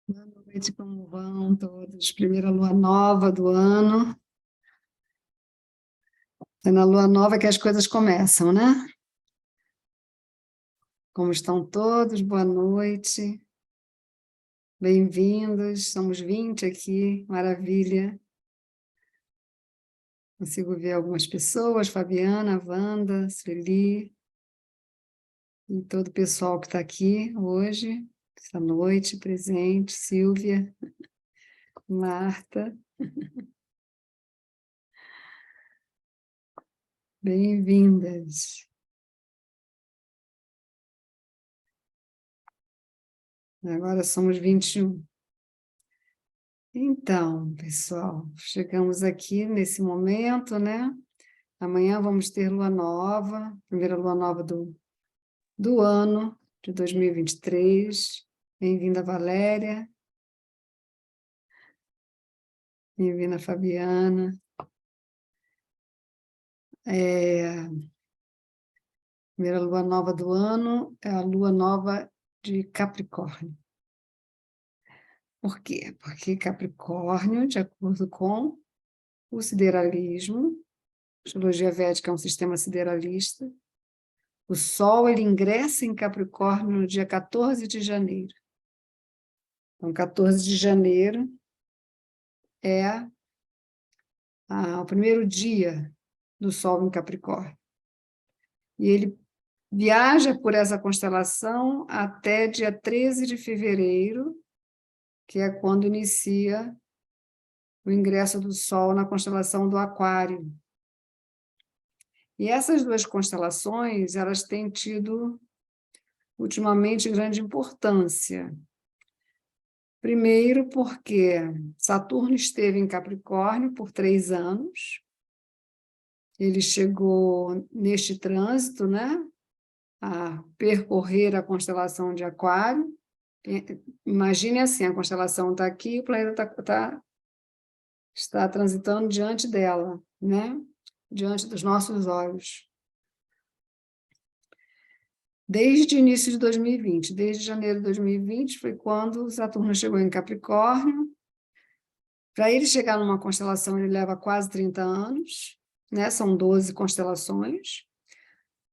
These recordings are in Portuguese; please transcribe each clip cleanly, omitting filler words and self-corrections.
Boa noite, como vão todos? Primeira lua nova do ano. É na lua nova que as coisas começam, né? Como estão todos? Boa noite. Bem-vindos. Somos 20 aqui, maravilha. Consigo ver algumas pessoas, Fabiana, Wanda, Sueli, e todo o pessoal que está aqui hoje, essa noite, presente, Silvia, Marta. Bem-vindas. Agora somos 21. Então, pessoal, chegamos aqui nesse momento, né? Amanhã vamos ter lua nova, primeira lua nova do ano de 2023. Bem-vinda, Valéria. Bem-vinda, Fabiana. Primeira lua nova do ano é a lua nova de Capricórnio. Por quê? Porque Capricórnio, de acordo com o sideralismo, a astrologia védica é um sistema sideralista, o Sol ele ingressa em Capricórnio no dia 14 de janeiro. Então, 14 de janeiro é o primeiro dia do Sol em Capricórnio. E ele viaja por essa constelação até dia 13 de fevereiro, que é quando inicia o ingresso do Sol na constelação do Aquário. E essas duas constelações, elas têm tido, ultimamente, grande importância. Primeiro, porque Saturno esteve em Capricórnio por 3 anos. Ele chegou neste trânsito, né, a percorrer a constelação de Aquário. Imagine assim, a constelação está aqui, o planeta está transitando diante dela, né, diante dos nossos olhos. Desde o início de 2020, desde janeiro de 2020, foi quando Saturno chegou em Capricórnio. Para ele chegar numa constelação, ele leva quase 30 anos, né? São 12 constelações.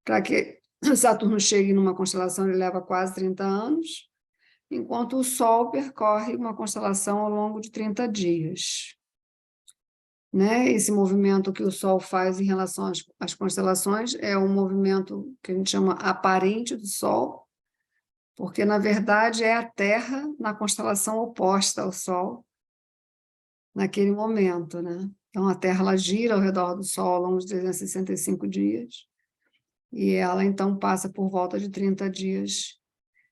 Para que Saturno chegue numa constelação, ele leva quase 30 anos, enquanto o Sol percorre uma constelação ao longo de 30 dias. Né? Esse movimento que o Sol faz em relação às constelações é um movimento que a gente chama aparente do Sol, porque, na verdade, é a Terra na constelação oposta ao Sol, naquele momento, né? Então, a Terra ela gira ao redor do Sol ao longo de 365 dias, e ela, então, passa por volta de 30 dias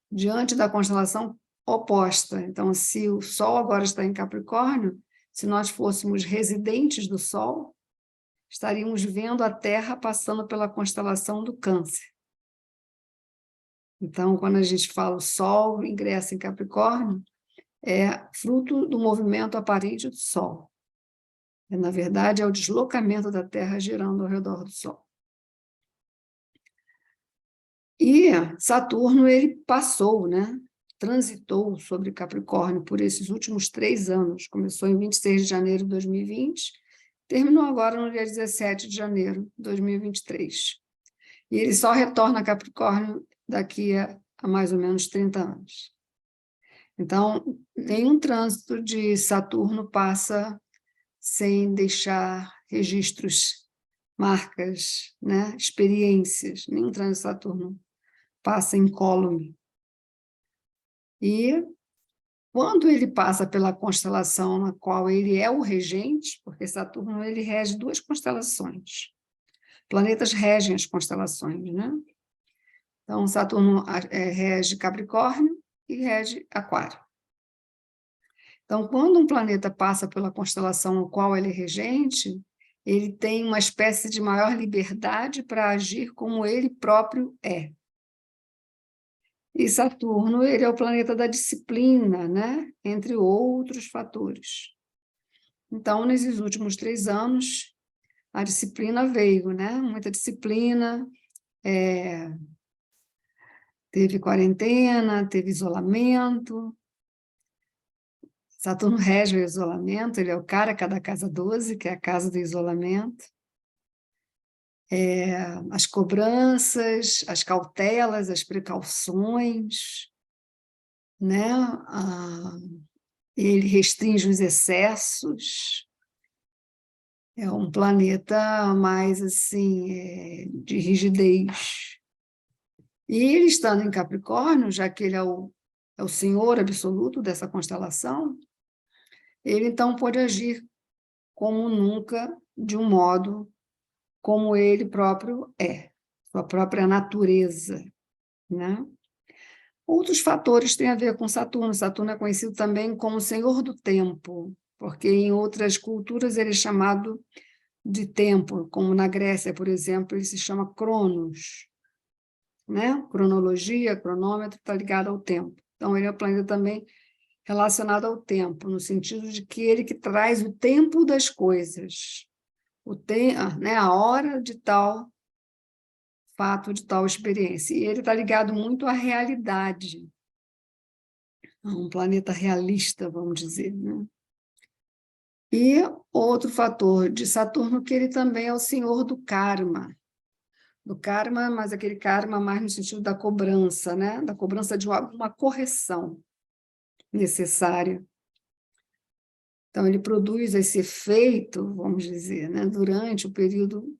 diante da constelação oposta. Então, se o Sol agora está em Capricórnio, se nós fôssemos residentes do Sol, estaríamos vendo a Terra passando pela constelação do Câncer. Então, quando a gente fala o Sol ingressa em Capricórnio, é fruto do movimento aparente do Sol. Na verdade, é o deslocamento da Terra girando ao redor do Sol. E Saturno, ele passou, né? Transitou sobre Capricórnio por esses últimos 3 anos. Começou em 26 de janeiro de 2020, terminou agora no dia 17 de janeiro de 2023. E ele só retorna a Capricórnio daqui a mais ou menos 30 anos. Então, nenhum trânsito de Saturno passa sem deixar registros, marcas, né? Experiências. Nenhum trânsito de Saturno passa incólume. E quando ele passa pela constelação na qual ele é o regente, porque Saturno ele rege 2 constelações. Planetas regem as constelações, né? Então, Saturno rege Capricórnio e rege Aquário. Então, quando um planeta passa pela constelação no qual ele é regente, ele tem uma espécie de maior liberdade para agir como ele próprio é. E Saturno, ele é o planeta da disciplina, né? Entre outros fatores. Então, nesses últimos 3 anos, a disciplina veio, né? Muita disciplina, Teve quarentena, teve isolamento. Saturno rege o isolamento, ele é o Karaka da casa 12, que é a casa do isolamento. As cobranças, as cautelas, as precauções, né? Ele restringe os excessos. É um planeta mais assim, de rigidez. E ele estando em Capricórnio, já que ele é o senhor absoluto dessa constelação, ele então pode agir como nunca, de um modo como ele próprio é, sua própria natureza, né? Outros fatores têm a ver com Saturno. Saturno é conhecido também como senhor do tempo, porque em outras culturas ele é chamado de tempo, como na Grécia, por exemplo, ele se chama Cronos, né? Cronologia, cronômetro, está ligado ao tempo. Então, ele é um planeta também relacionado ao tempo, no sentido de que ele que traz o tempo das coisas, né? A hora de tal fato, de tal experiência. E ele está ligado muito à realidade, a um planeta realista, vamos dizer, né? E outro fator de Saturno, que ele também é o senhor do karma, mas aquele karma mais no sentido da cobrança, né? Da cobrança de uma correção necessária. Então, ele produz esse efeito, vamos dizer, né? Durante o período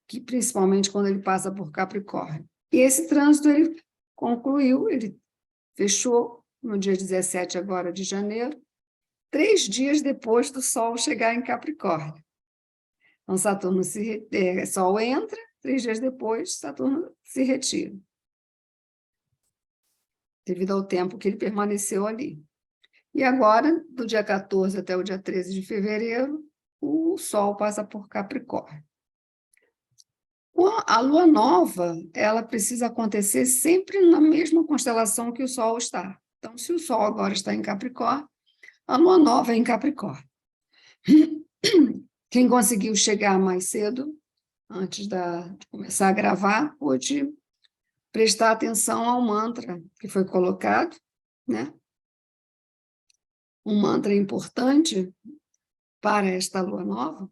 que, principalmente quando ele passa por Capricórnio. E esse trânsito ele concluiu, ele fechou no dia 17 agora de janeiro, 3 dias depois do Sol chegar em Capricórnio. Então, Sol entra, 3 dias depois, Saturno se retira, devido ao tempo que ele permaneceu ali. E agora, do dia 14 até o dia 13 de fevereiro, o Sol passa por Capricórnio. A Lua Nova, ela precisa acontecer sempre na mesma constelação que o Sol está. Então, se o Sol agora está em Capricórnio, a Lua Nova é em Capricórnio. Quem conseguiu chegar mais cedo, antes de começar a gravar, pôde prestar atenção ao mantra que foi colocado, né? Um mantra importante para esta lua nova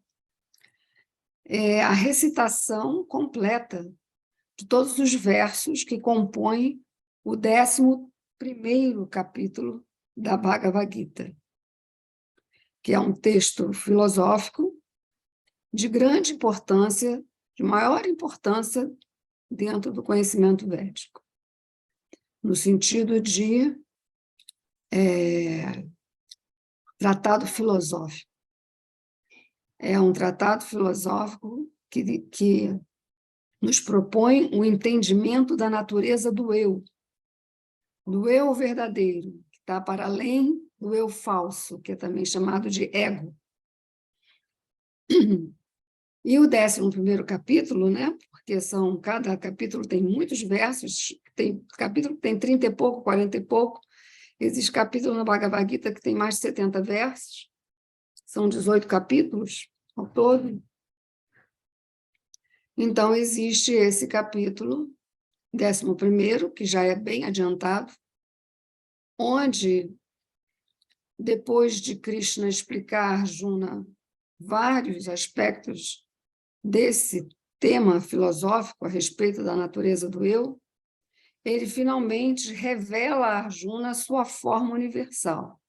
é a recitação completa de todos os versos que compõem o 11º capítulo da Bhagavad Gita, que é um texto filosófico de grande importância, de maior importância dentro do conhecimento védico, no sentido de tratado filosófico. É um tratado filosófico que nos propõe o entendimento da natureza do eu verdadeiro, que está para além do eu falso, que é também chamado de ego. E o 11º capítulo, né? Porque cada capítulo tem muitos versos, tem capítulo que tem 30 e pouco, 40 e pouco, existe capítulo na Bhagavad Gita que tem mais de 70 versos, são 18 capítulos ao todo. Então, existe esse capítulo, 11º, que já é bem adiantado, onde, depois de Krishna explicar a Arjuna vários aspectos desse tema filosófico a respeito da natureza do eu, ele finalmente revela a Arjuna a sua forma universal,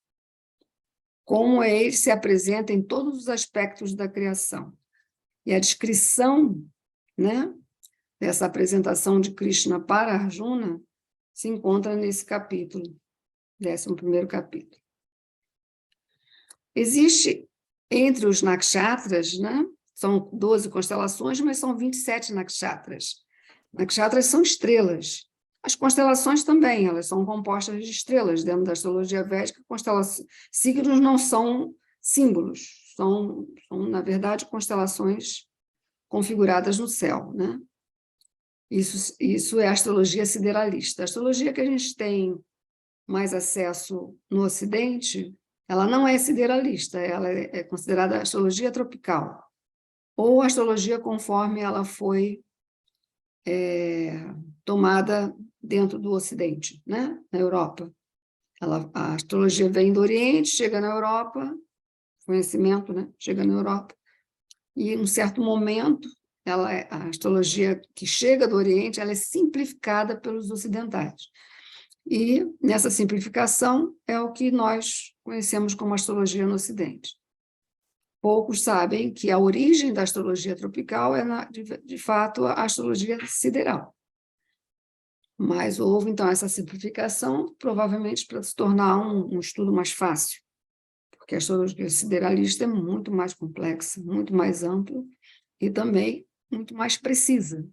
como ele se apresenta em todos os aspectos da criação. E a descrição, né, dessa apresentação de Krishna para Arjuna se encontra nesse capítulo, 11º capítulo. Existe entre os nakshatras, né, são 12 constelações, mas são 27 nakshatras. Nakshatras são estrelas. As constelações também, elas são compostas de estrelas. Dentro da astrologia védica, signos não são símbolos, são, na verdade, constelações configuradas no céu, né? Isso é a astrologia sideralista. A astrologia que a gente tem mais acesso no Ocidente, ela não é sideralista, ela é considerada astrologia tropical, ou astrologia conforme ela foi tomada dentro do Ocidente, né? Na Europa. A astrologia vem do Oriente, chega na Europa, conhecimento, né? Chega na Europa, e, em um certo momento, a astrologia que chega do Oriente, ela é simplificada pelos ocidentais. E, nessa simplificação, é o que nós conhecemos como astrologia no Ocidente. Poucos sabem que a origem da astrologia tropical é, de fato, a astrologia sideral. Mas houve, então, essa simplificação, provavelmente para se tornar um estudo mais fácil, porque a astrologia sideralista é muito mais complexa, muito mais ampla e também muito mais precisa.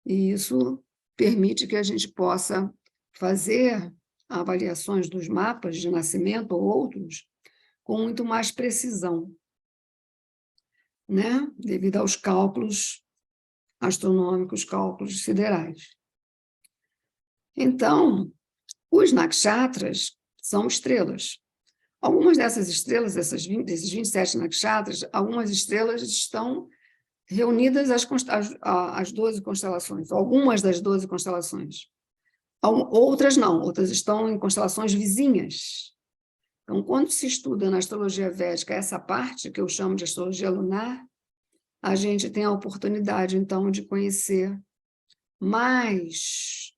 E isso permite que a gente possa fazer avaliações dos mapas de nascimento ou outros com muito mais precisão, né? Devido aos cálculos astronômicos, cálculos siderais. Então, os nakshatras são estrelas. Algumas dessas estrelas, desses 27 nakshatras, algumas estrelas estão reunidas às 12 constelações, algumas das 12 constelações. Outras não, outras estão em constelações vizinhas. Então, quando se estuda na astrologia védica essa parte, que eu chamo de astrologia lunar, a gente tem a oportunidade, então, de conhecer mais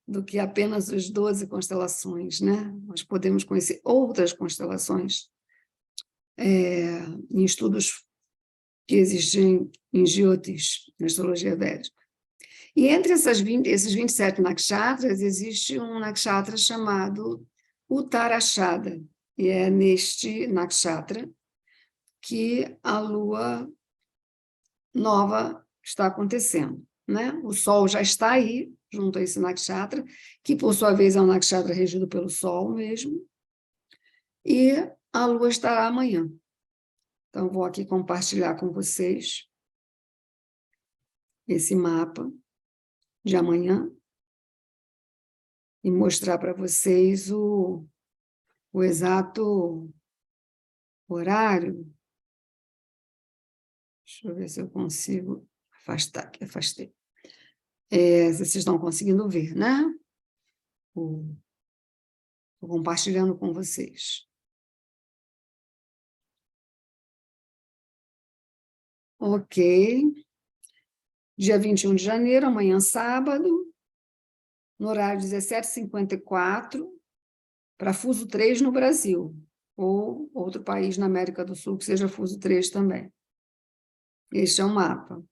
do que apenas as 12 constelações, né? Nós podemos conhecer outras constelações em estudos que existem em Jyotish, na astrologia védica. E entre esses 27 nakshatras, existe um nakshatra chamado Uttarashada, e é neste nakshatra que a lua nova está acontecendo, né? O Sol já está aí, junto a esse nakshatra, que, por sua vez, é um nakshatra regido pelo Sol mesmo, e a lua estará amanhã. Então, vou aqui compartilhar com vocês esse mapa de amanhã e mostrar para vocês o exato horário. Deixa eu ver se eu consigo afastar aqui, afastei. Vocês estão conseguindo ver, né? Estou compartilhando com vocês. Ok. Dia 21 de janeiro, amanhã sábado, no horário 17h54, para fuso 3 no Brasil, ou outro país na América do Sul que seja fuso 3 também. Este é o mapa.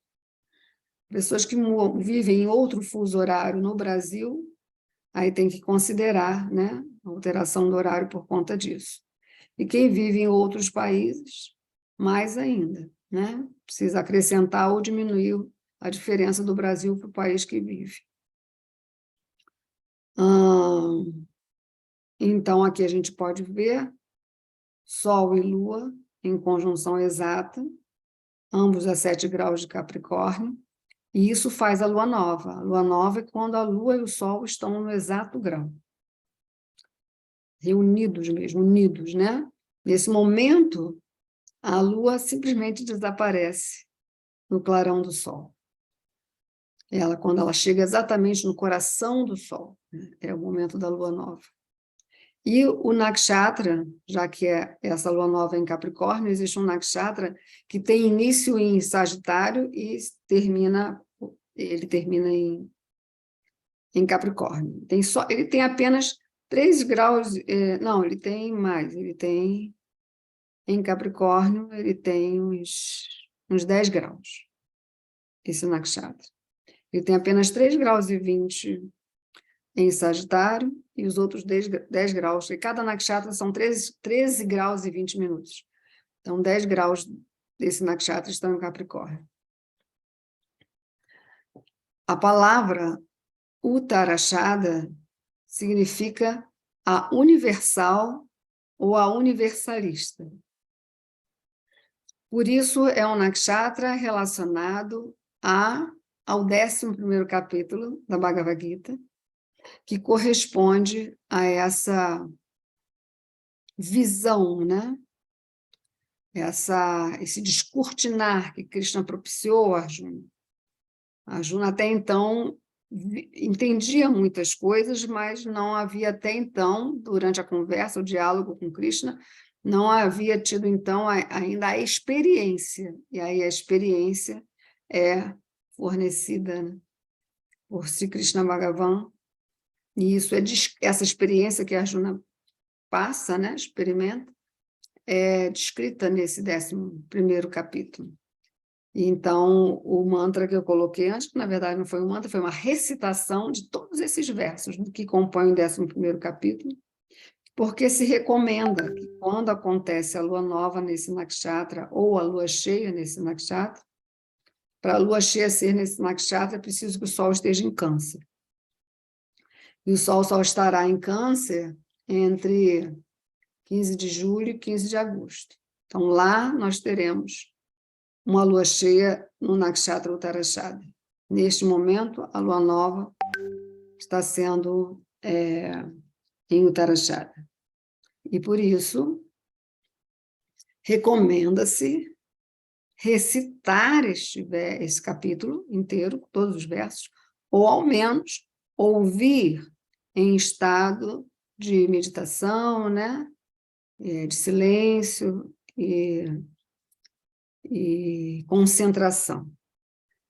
Pessoas que vivem em outro fuso horário no Brasil, aí tem que considerar, né, a alteração do horário por conta disso. E quem vive em outros países, mais ainda, né? Precisa acrescentar ou diminuir a diferença do Brasil para o país que vive. Então, aqui a gente pode ver Sol e Lua em conjunção exata, ambos a 7 graus de Capricórnio, e isso faz a Lua nova. A Lua nova é quando a Lua e o Sol estão no exato grau. Reunidos mesmo, unidos, né? Nesse momento, a Lua simplesmente desaparece no clarão do Sol. Quando ela chega exatamente no coração do Sol, né? É o momento da Lua nova. E o nakshatra, já que é essa Lua nova em Capricórnio, existe um nakshatra que tem início em Sagitário e ele termina em Capricórnio. Ele tem apenas 3 graus, não, ele tem mais, em Capricórnio, ele tem uns 10 graus, esse nakshatra. Ele tem apenas 3 graus e 20 em Sagitário e os outros 10 graus. E cada nakshatra são 13 graus e 20 minutos. Então, 10 graus desse nakshatra estão em Capricórnio. A palavra Uttarashada significa a universal ou a universalista. Por isso, é um nakshatra relacionado ao 11º capítulo da Bhagavad Gita, que corresponde a essa visão, né? Esse descortinar que Krishna propiciou a Arjuna. Arjuna, até então, entendia muitas coisas, mas não havia até então, durante a conversa, o diálogo com Krishna, não havia tido, então, ainda a experiência. E aí a experiência é fornecida, né, por Sri Krishna Bhagavan, e isso essa experiência que a Arjuna passa, né, experimenta, é descrita nesse 11º capítulo. E então, o mantra que eu coloquei antes, que na verdade não foi um mantra, foi uma recitação de todos esses versos que compõem o 11º capítulo, porque se recomenda que quando acontece a lua nova nesse nakshatra, ou a lua cheia nesse nakshatra, para a lua cheia ser nesse nakshatra, é preciso que o sol esteja em Câncer. E o sol só estará em Câncer entre 15 de julho e 15 de agosto. Então, lá nós teremos uma lua cheia no nakshatra Uttarashada. Neste momento, a lua nova está sendo em Uttarashada. E, por isso, recomenda-se recitar esse capítulo inteiro, todos os versos, ou, ao menos, ouvir em estado de meditação, né? De silêncio e concentração,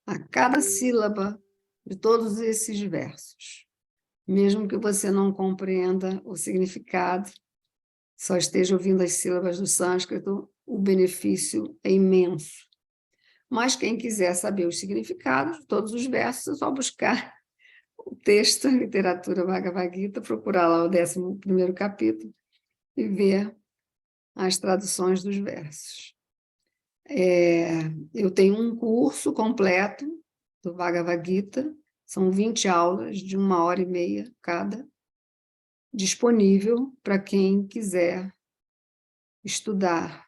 a cada sílaba de todos esses versos. Mesmo que você não compreenda o significado, só esteja ouvindo as sílabas do sânscrito, o benefício é imenso. Mas quem quiser saber os significados de todos os versos, é só buscar o texto, a literatura Bhagavad Gita, procurar lá o 11º capítulo e ver as traduções dos versos. Eu tenho um curso completo do Bhagavad Gita, são 20 aulas de 1h30 cada, disponível para quem quiser estudar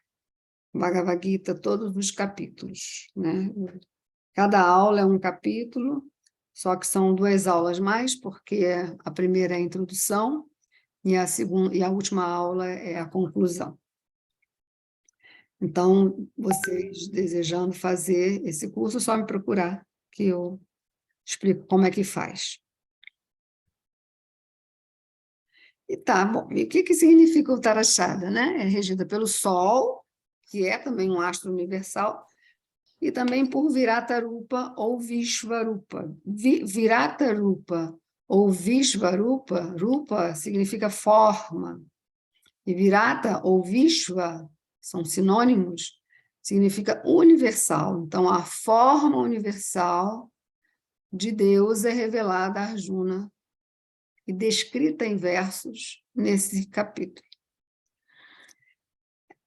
Bhagavad Gita, todos os capítulos, né? Cada aula é um capítulo, só que são 2 aulas mais, porque a primeira é a introdução e a última aula é a conclusão. Então, vocês desejando fazer esse curso, é só me procurar, que eu explico como é que faz. E tá, bom, e o que significa o Uttarashada, né? É regida pelo Sol, que é também um astro universal, e também por Virata-rupa ou Vishvarupa. Virata-rupa ou Vishvarupa, rupa significa forma, e Virata ou Vishva são sinônimos, significa universal. Então, a forma universal de Deus é revelada a Arjuna e descrita em versos nesse capítulo.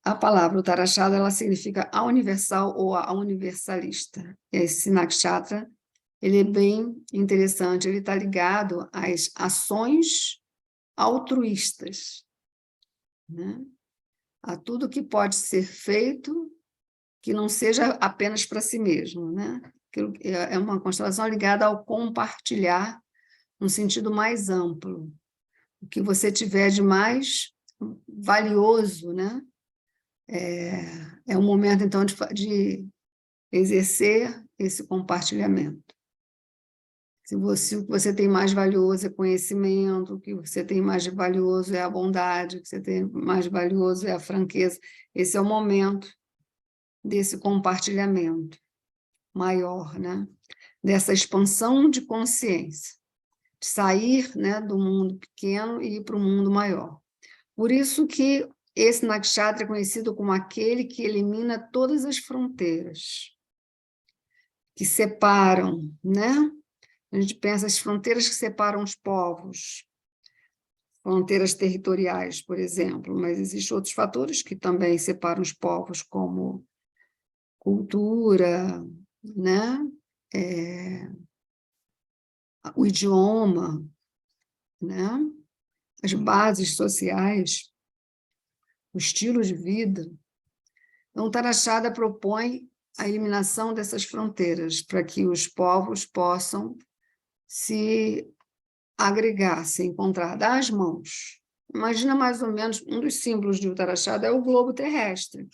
A palavra Uttarashada, ela significa a universal ou a universalista. Esse nakshatra, ele é bem interessante, ele está ligado às ações altruístas, né? A tudo que pode ser feito que não seja apenas para si mesmo, né? É uma constelação ligada ao compartilhar no sentido mais amplo. O que você tiver de mais valioso, né? É um momento, então, de exercer esse compartilhamento. Se o que você tem mais valioso é conhecimento, o que você tem mais valioso é a bondade, o que você tem mais valioso é a franqueza, esse é o momento desse compartilhamento maior, né? Dessa expansão de consciência, de sair, né, do mundo pequeno e ir para o mundo maior. Por isso que esse nakshatra é conhecido como aquele que elimina todas as fronteiras que separam, né? A gente pensa as fronteiras que separam os povos, fronteiras territoriais, por exemplo, mas existem outros fatores que também separam os povos, como cultura, né? O idioma, né? As bases sociais, o estilo de vida. Então, Uttarashada propõe a eliminação dessas fronteiras para que os povos possam se agregar, se encontrar, dar as mãos. Imagina mais ou menos, um dos símbolos de Uttarashada é o globo terrestre.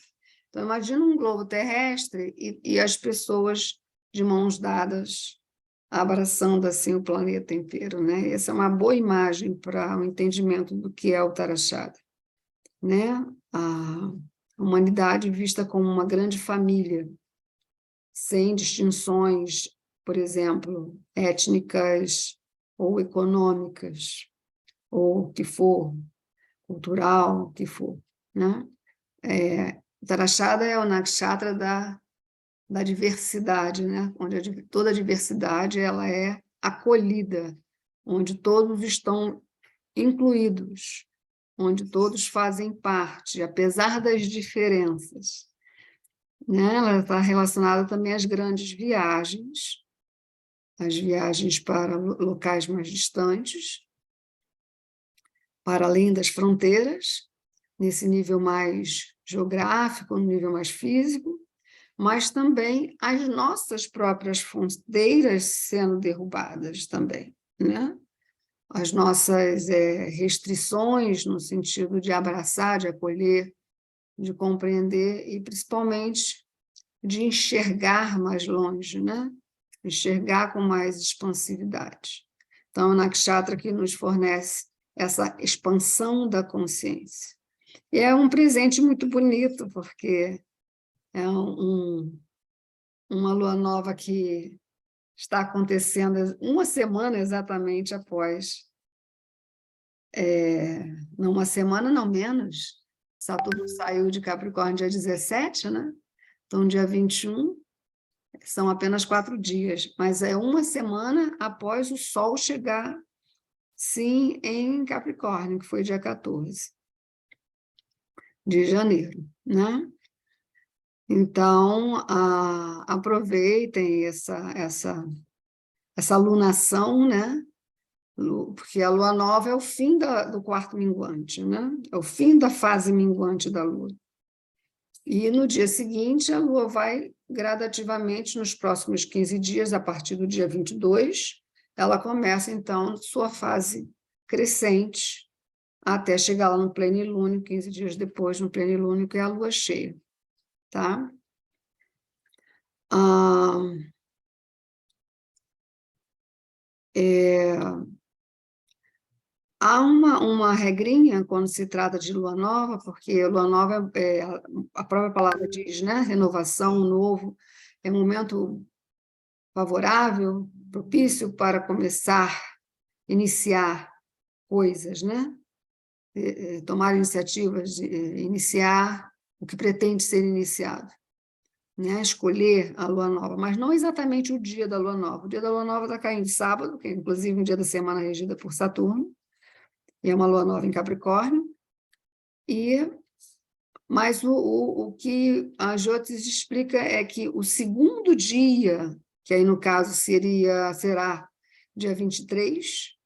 Então, imagina um globo terrestre e as pessoas de mãos dadas abraçando assim o planeta inteiro, né? Essa é uma boa imagem para o entendimento do que é o Tharashada, né? A humanidade vista como uma grande família, sem distinções, por exemplo, étnicas ou econômicas, ou o que for, cultural, o que for, né? O Tharashada é o nakshatra da diversidade, né? Onde toda a diversidade ela é acolhida, onde todos estão incluídos, onde todos fazem parte, apesar das diferenças, né? Ela está relacionada também às grandes viagens, as viagens para locais mais distantes, para além das fronteiras, nesse nível mais geográfico, no nível mais físico, mas também as nossas próprias fronteiras sendo derrubadas também, né? As nossas restrições no sentido de abraçar, de acolher, de compreender e, principalmente, de enxergar mais longe, né? Enxergar com mais expansividade. Então, o Nakshatra que nos fornece essa expansão da consciência. E é um presente muito bonito, porque é uma lua nova que está acontecendo uma semana exatamente após, não uma semana, não menos. Saturno saiu de Capricórnio dia 17, né? Então, dia 21, são apenas 4 dias, mas é uma semana após o Sol chegar, sim, em Capricórnio, que foi dia 14 de janeiro, né? Então, aproveitem essa lunação, né? Porque a lua nova é o fim do quarto minguante, né? É o fim da fase minguante da lua. E no dia seguinte, a lua vai gradativamente, nos próximos 15 dias, a partir do dia 22, ela começa, então, sua fase crescente, até chegar lá no plenilúnio, 15 dias depois, no plenilúnio, que é a lua cheia, tá? Há uma regrinha quando se trata de lua nova, porque lua nova, a própria palavra diz, né? Renovação, novo, é um momento favorável, propício para começar, iniciar coisas, né? Tomar iniciativas, iniciar o que pretende ser iniciado, né? Escolher a lua nova, mas não exatamente o dia da lua nova. O dia da lua nova está caindo sábado, que é inclusive um dia da semana regida por Saturno, e é uma lua nova em Capricórnio, mas o que a Jyotis explica é que o segundo dia, que aí no caso será dia 23,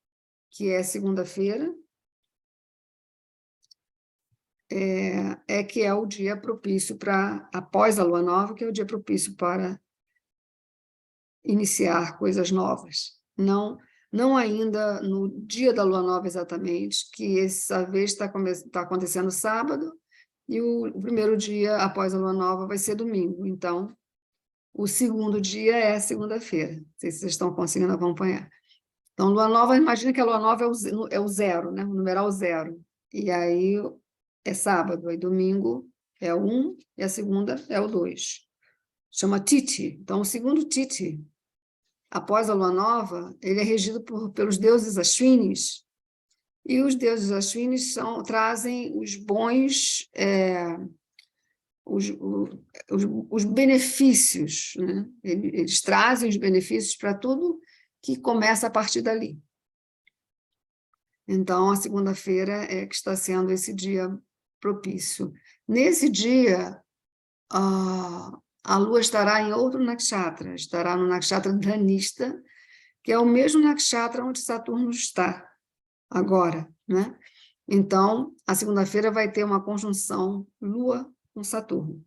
que é segunda-feira, que é o dia propício para, após a lua nova, que é o dia propício para iniciar coisas novas. Não ainda no dia da lua nova exatamente, que essa vez está acontecendo sábado, e o primeiro dia após a lua nova vai ser domingo. Então, o segundo dia é segunda-feira. Não sei se vocês estão conseguindo acompanhar. Então, lua nova, imagina que a lua nova é o zero, né? O numeral zero. E aí é sábado, aí domingo é o 1 e a segunda é o 2. Chama Titi. Então, o segundo Titi, após a lua nova, ele é regido pelos deuses Ashwinis, e os deuses Ashwinis trazem os bons, os benefícios, né? Eles trazem os benefícios para tudo que começa a partir dali. Então, a segunda-feira é que está sendo esse dia propício. Nesse dia, a lua estará em outro nakshatra, estará no nakshatra Dhanista, que é o mesmo nakshatra onde Saturno está agora, né? Então, a segunda-feira vai ter uma conjunção Lua com Saturno.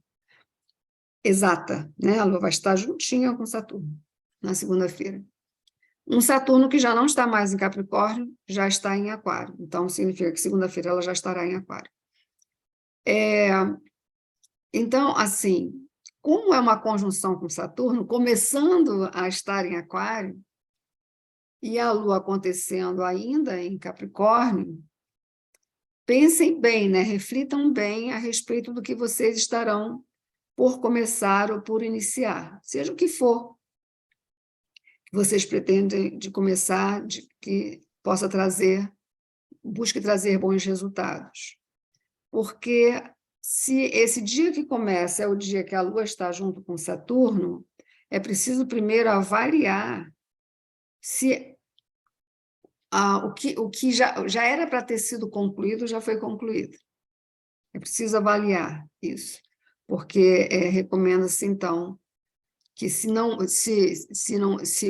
Exata, né? A Lua vai estar juntinha com Saturno na segunda-feira. Um Saturno que já não está mais em Capricórnio, já está em Aquário. Então, significa que segunda-feira ela já estará em Aquário. Então, assim, como é uma conjunção com Saturno, começando a estar em Aquário, e a Lua acontecendo ainda em Capricórnio, pensem bem, né? Reflitam bem a respeito do que vocês estarão por começar ou por iniciar, seja o que for que vocês pretendem de começar, de que possa trazer, busque trazer bons resultados. Porque se esse dia que começa é o dia que a Lua está junto com Saturno, é preciso primeiro avaliar se o que já era para ter sido concluído já foi concluído. É preciso avaliar isso, porque recomenda-se, então, que se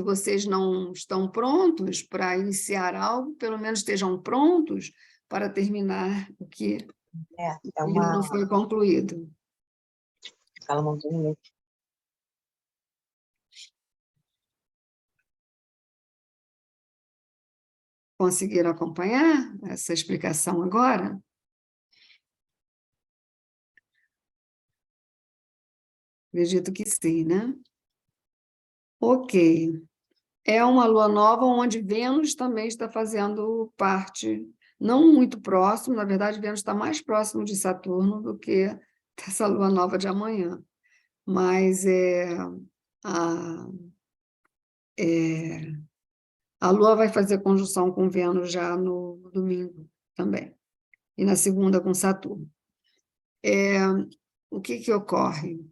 vocês não estão prontos para iniciar algo, pelo menos estejam prontos para terminar o que ainda não foi concluído. Fala muito. Conseguiram acompanhar essa explicação agora? Acredito que sim, né? Ok. É uma lua nova onde Vênus também está fazendo parte, não muito próximo, na verdade, Vênus está mais próximo de Saturno do que dessa lua nova de amanhã. Mas a, a Lua vai fazer conjunção com Vênus já no domingo também, e na segunda com Saturno. O que ocorre?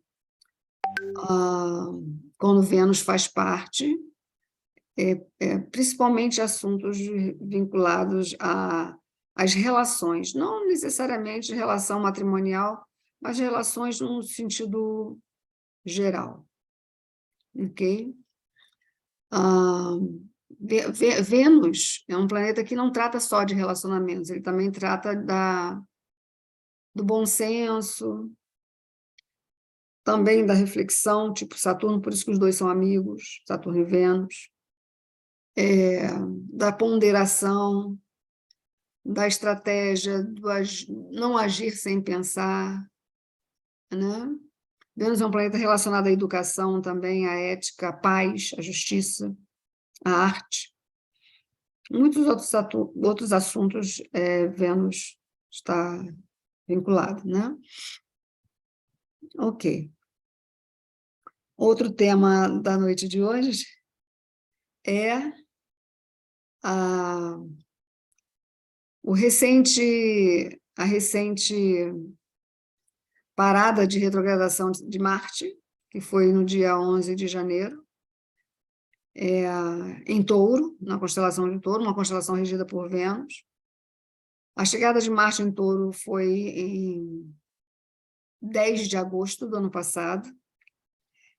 Quando Vênus faz parte, principalmente assuntos vinculados às relações, não necessariamente relação matrimonial, mas relações no sentido geral. Ok? Vênus é um planeta que não trata só de relacionamentos, ele também trata do bom senso, também da reflexão, tipo Saturno, por isso que os dois são amigos, Saturno e Vênus, da ponderação, da estratégia, não agir sem pensar, né? Vênus é um planeta relacionado à educação também, à ética, à paz, à justiça, à arte. Muitos outros assuntos Vênus está vinculado, né? Ok. Outro tema da noite de hoje é a recente parada de retrogradação de Marte, que foi no dia 11 de janeiro, em Touro, na constelação de Touro, uma constelação regida por Vênus. A chegada de Marte em Touro foi em 10 de agosto do ano passado,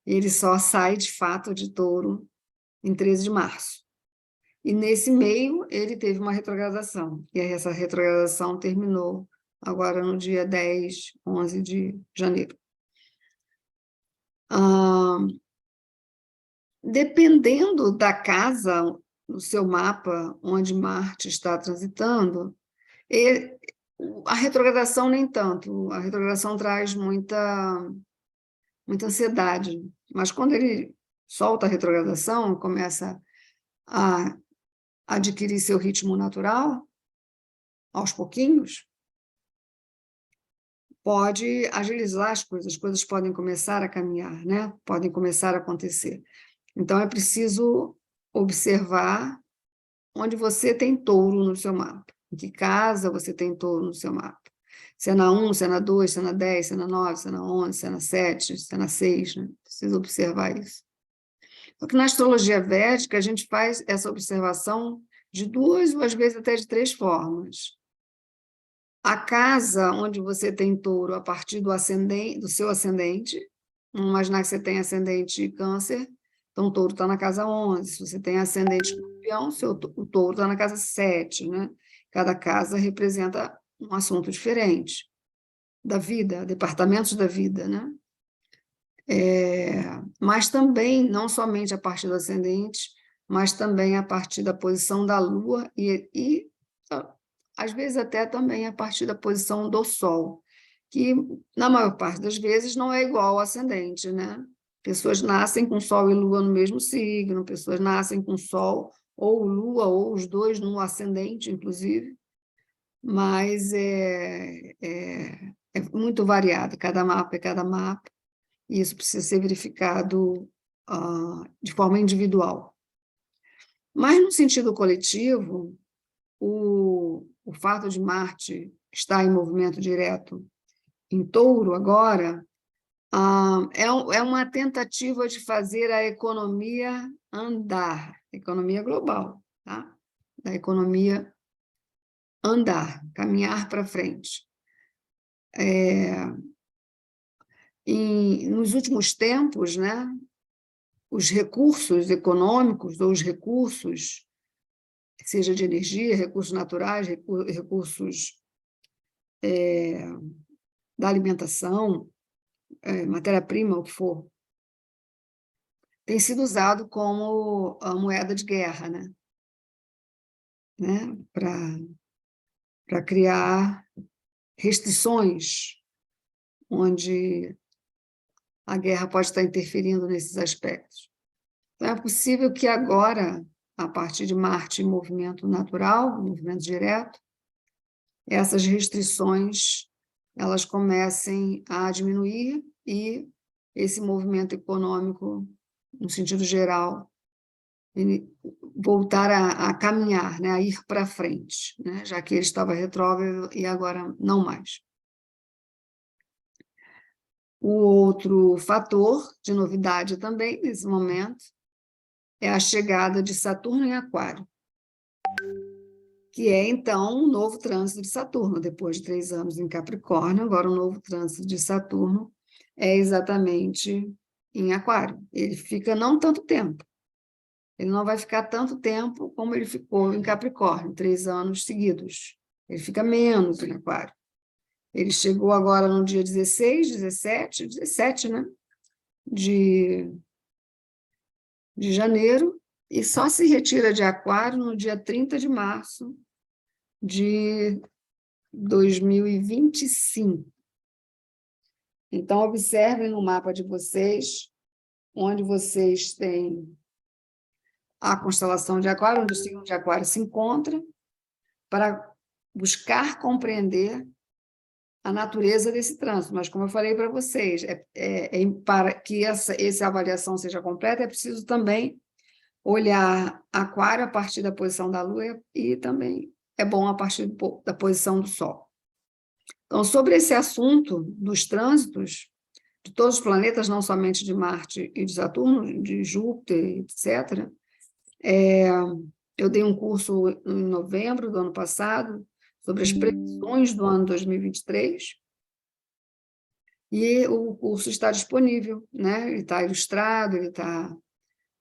e ele só sai, de fato, de Touro em 13 de março. E, nesse meio, ele teve uma retrogradação, e essa retrogradação terminou agora no dia 10, 11 de janeiro. Dependendo da casa, no seu mapa, onde Marte está transitando, a retrogradação nem tanto, a retrogradação traz muita ansiedade, mas quando ele solta a retrogradação, começa a adquirir seu ritmo natural, aos pouquinhos, pode agilizar as coisas podem começar a caminhar, né? Podem começar a acontecer. Então, é preciso observar onde você tem Touro no seu mapa, em que casa você tem Touro no seu mapa. Se é na 1, se é na 2, se é na 10, se é na 9, se é na 11, se é na 7, se é na 6, né? Precisa observar isso. Só que na astrologia védica, a gente faz essa observação de duas ou às vezes até de 3 formas. A casa onde você tem Touro a partir do seu ascendente, vamos imaginar que você tem ascendente Câncer, então o Touro está na casa 11. Se você tem ascendente Escorpião, o Touro está na casa 7, né? Cada casa representa um assunto diferente da vida, departamentos da vida, né? Mas também, não somente a partir do ascendente, mas também a partir da posição da Lua e às vezes até também a partir da posição do Sol, que na maior parte das vezes não é igual ao ascendente, né? Pessoas nascem com Sol e Lua no mesmo signo, pessoas nascem com Sol ou Lua, ou os dois no ascendente, inclusive, mas é muito variado, cada mapa é cada mapa, e isso precisa ser verificado de forma individual. Mas, no sentido coletivo, o fato de Marte estar em movimento direto em Touro agora é uma tentativa de fazer a economia andar, economia global, tá? Da economia andar, caminhar para frente. Nos últimos tempos, né, os recursos econômicos ou os recursos, seja de energia, recursos naturais, recursos da alimentação, matéria-prima, o que for, tem sido usado como a moeda de guerra, né? Para criar restrições onde a guerra pode estar interferindo nesses aspectos. Então, é possível que agora, a partir de Marte em movimento natural, movimento direto, essas restrições elas comecem a diminuir e esse movimento econômico, no sentido geral, ele voltar a caminhar, né, a ir para frente, né, já que ele estava retrógrado e agora não mais. O outro fator de novidade também, nesse momento, é a chegada de Saturno em Aquário, que é, então, um novo trânsito de Saturno. Depois de 3 anos em Capricórnio, agora um novo trânsito de Saturno é exatamente em Aquário. Ele fica não tanto tempo. Ele não vai ficar tanto tempo como ele ficou em Capricórnio, 3 anos seguidos. Ele fica menos em Aquário. Ele chegou agora no dia 16, 17, né? De janeiro, e só se retira de Aquário no dia 30 de março de 2025. Então, observem no mapa de vocês, onde vocês têm a constelação de Aquário, onde o signo de Aquário se encontra, para buscar compreender a natureza desse trânsito. Mas, como eu falei para vocês, para que essa avaliação seja completa, é preciso também olhar Aquário a partir da posição da Lua e também é bom a partir da posição do Sol. Então, sobre esse assunto dos trânsitos de todos os planetas, não somente de Marte e de Saturno, de Júpiter, etc., eu dei um curso em novembro do ano passado sobre as previsões do ano 2023, e o curso está disponível, né? Ele está ilustrado, ele está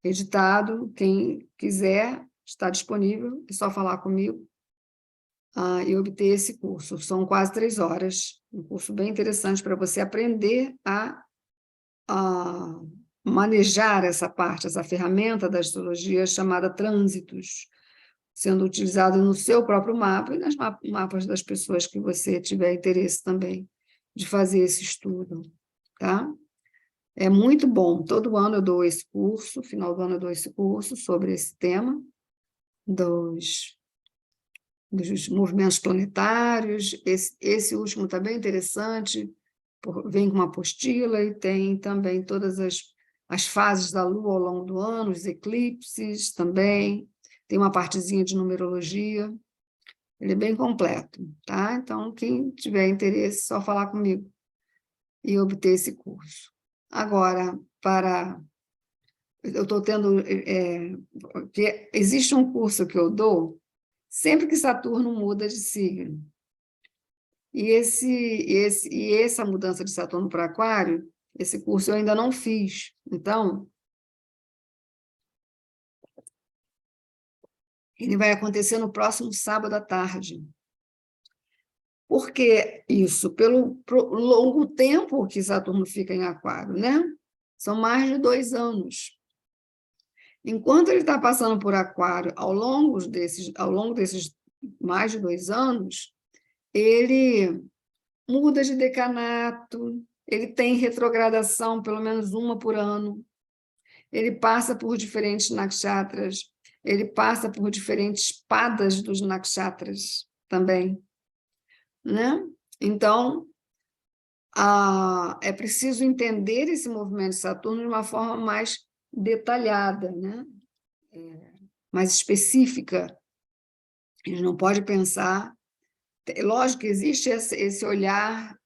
editado. Quem quiser, está disponível, é só falar comigo e obter esse curso. São quase 3 horas, um curso bem interessante para você aprender a manejar essa parte, essa ferramenta da astrologia chamada trânsitos, sendo utilizado no seu próprio mapa e nos mapas das pessoas que você tiver interesse também de fazer esse estudo, tá? É muito bom. Todo ano eu dou esse curso, final do ano eu dou esse curso sobre esse tema dos movimentos planetários. Esse último está bem interessante, vem com uma apostila e tem também todas as fases da Lua ao longo do ano, os eclipses também, tem uma partezinha de numerologia, ele é bem completo, tá? Então, quem tiver interesse, é só falar comigo e obter esse curso. Agora, eu estou tendo... existe um curso que eu dou sempre que Saturno muda de signo. E essa mudança de Saturno para Aquário, esse curso eu ainda não fiz. Então, ele vai acontecer no próximo sábado à tarde. Por que isso? Pelo longo tempo que Saturno fica em Aquário, né? São mais de 2 anos. Enquanto ele está passando por Aquário, ao longo desses mais de 2 anos, ele muda de decanato, ele tem retrogradação, pelo menos uma por ano, ele passa por diferentes nakshatras, ele passa por diferentes padas dos nakshatras também, né? Então, é preciso entender esse movimento de Saturno de uma forma mais detalhada, né? Mais específica. A gente não pode pensar... Lógico que existe esse olhar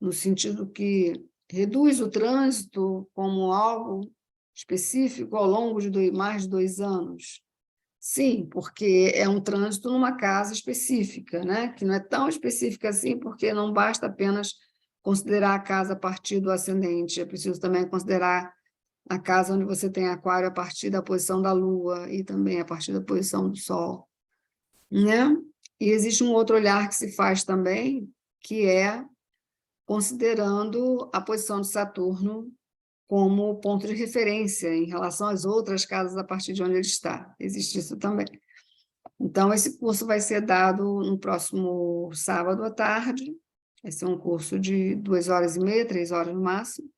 no sentido que reduz o trânsito como algo específico ao longo de mais de 2 anos. Sim, porque é um trânsito numa casa específica, né? Que não é tão específica assim, porque não basta apenas considerar a casa a partir do ascendente, é preciso também considerar a casa onde você tem aquário a partir da posição da Lua e também a partir da posição do Sol, né? E existe um outro olhar que se faz também, que é considerando a posição de Saturno como ponto de referência em relação às outras casas a partir de onde ele está. Existe isso também. Então, esse curso vai ser dado no próximo sábado à tarde. Vai ser um curso de 2h30, 3 horas no máximo.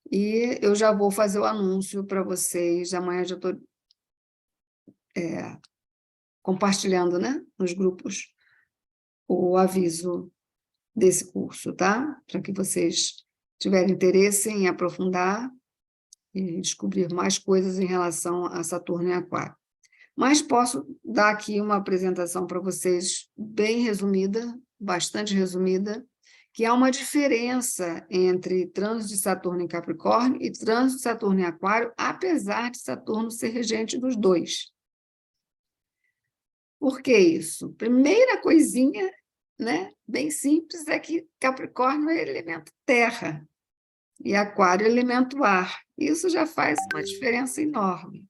E eu já vou fazer o anúncio para vocês. Amanhã já estou compartilhando, né, nos grupos o aviso desse curso, tá? Para que vocês tiverem interesse em aprofundar e descobrir mais coisas em relação a Saturno e Aquário. Mas posso dar aqui uma apresentação para vocês bem resumida, bastante resumida, que há uma diferença entre trânsito de Saturno em Capricórnio e trânsito de Saturno em Aquário, apesar de Saturno ser regente dos dois. Por que isso? Primeira coisinha, né, bem simples, é que Capricórnio é elemento terra e Aquário é elemento ar. Isso já faz uma diferença enorme.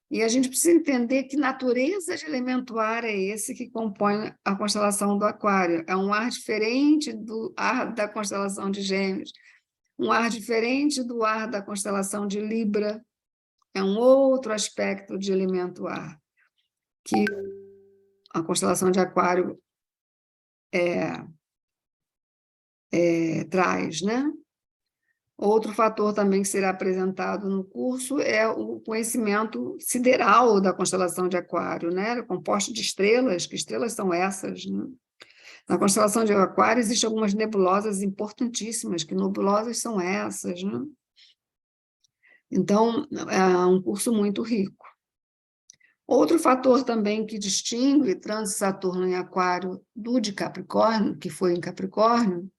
E a gente precisa entender que natureza de elemento ar é esse que compõe a constelação do Aquário. É um ar diferente do ar da constelação de Gêmeos, um ar diferente do ar da constelação de Libra. É um outro aspecto de elemento ar, que a constelação de Aquário traz, né? Outro fator também que será apresentado no curso é o conhecimento sideral da constelação de Aquário, né? Composto de estrelas, que estrelas são essas, né? Na constelação de Aquário existem algumas nebulosas importantíssimas, que nebulosas são essas, né? Então, é um curso muito rico. Outro fator também que distingue trânsito de Saturno em Aquário do de Capricórnio, que foi em Capricórnio,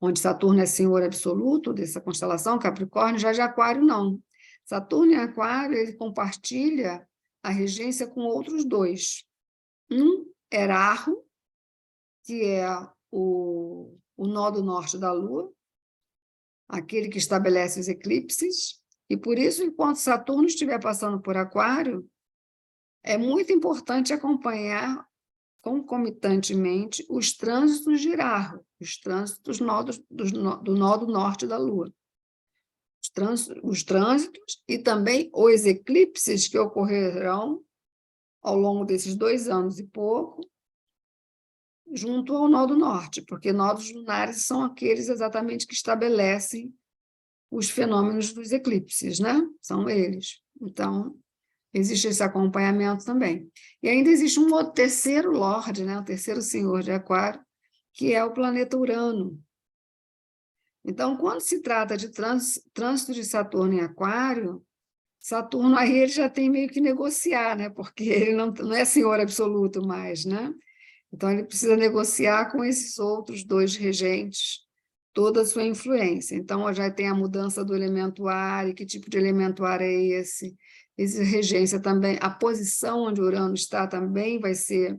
onde Saturno é senhor absoluto dessa constelação, Capricórnio, já de Aquário não. Saturno em Aquário, ele compartilha a regência com outros dois. Um é Rahu, que é o nó do norte da Lua, aquele que estabelece os eclipses, e por isso, enquanto Saturno estiver passando por Aquário, é muito importante acompanhar concomitantemente os trânsitos de Rahu, os trânsitos do nó do norte da Lua. Os trânsitos e também os eclipses que ocorrerão ao longo desses 2 anos e pouco, junto ao nó do norte, porque nodos lunares são aqueles exatamente que estabelecem os fenômenos dos eclipses, né? São eles. Então, existe esse acompanhamento também. E ainda existe um outro terceiro lorde, né? O terceiro senhor de Aquário, que é o planeta Urano. Então, quando se trata de trânsito de Saturno em Aquário, Saturno aí ele já tem meio que negociar, né? Porque ele não é senhor absoluto mais, né? Então, ele precisa negociar com esses outros 2 regentes toda a sua influência. Então, já tem a mudança do elemento ar, e que tipo de elemento ar é esse? Essa regência também, a posição onde Urano está também vai ser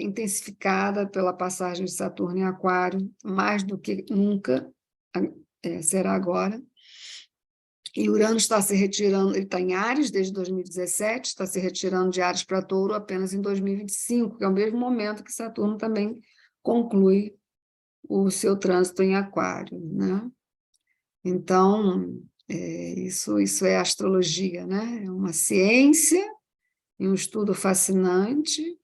intensificada pela passagem de Saturno em Aquário, mais do que nunca será agora. E Urano está se retirando, ele está em Áries desde 2017, está se retirando de Áries para Touro apenas em 2025, que é o mesmo momento que Saturno também conclui o seu trânsito em Aquário, né? Então, isso é astrologia, né? É uma ciência e um estudo fascinante,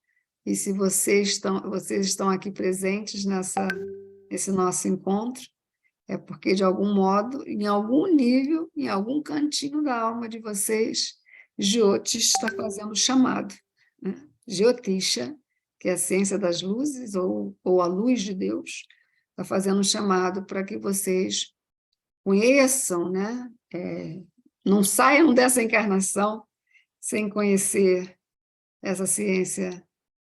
e se vocês estão aqui presentes nesse nosso encontro, é porque, de algum modo, em algum nível, em algum cantinho da alma de vocês, Jyotish está fazendo o chamado, né? Jyotisha, que é a ciência das luzes, ou a luz de Deus, está fazendo um chamado para que vocês conheçam, né? Não saiam dessa encarnação sem conhecer essa ciência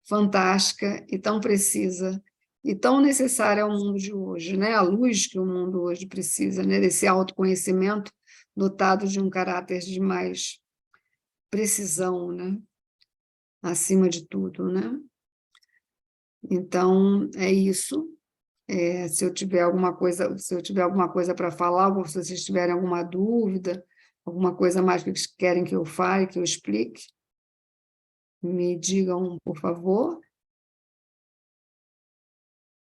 fantástica e tão precisa e tão necessária ao mundo de hoje, né? A luz que o mundo hoje precisa, né? Desse autoconhecimento dotado de um caráter de mais precisão, né? Acima de tudo, né? Então, é isso. Se eu tiver alguma coisa para falar, ou se vocês tiverem alguma dúvida, alguma coisa mais que querem que eu fale, que eu explique, me digam, por favor.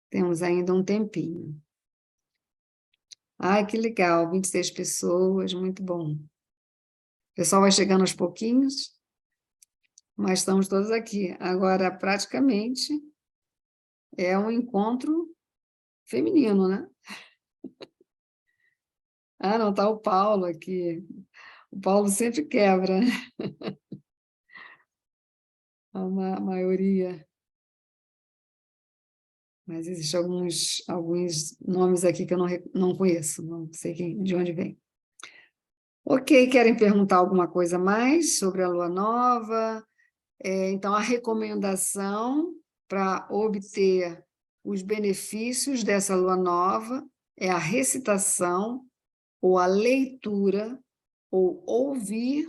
Temos ainda um tempinho. Ai, que legal, 26 pessoas, muito bom. O pessoal vai chegando aos pouquinhos, mas estamos todos aqui. Agora, praticamente, é um encontro feminino, né? Ah, não, está o Paulo aqui. O Paulo sempre quebra, né? A maioria. Mas existem alguns nomes aqui que eu não conheço, não sei de onde vem. Ok, querem perguntar alguma coisa mais sobre a lua nova? Então, a recomendação para obter os benefícios dessa lua nova é a recitação, ou a leitura, ou ouvir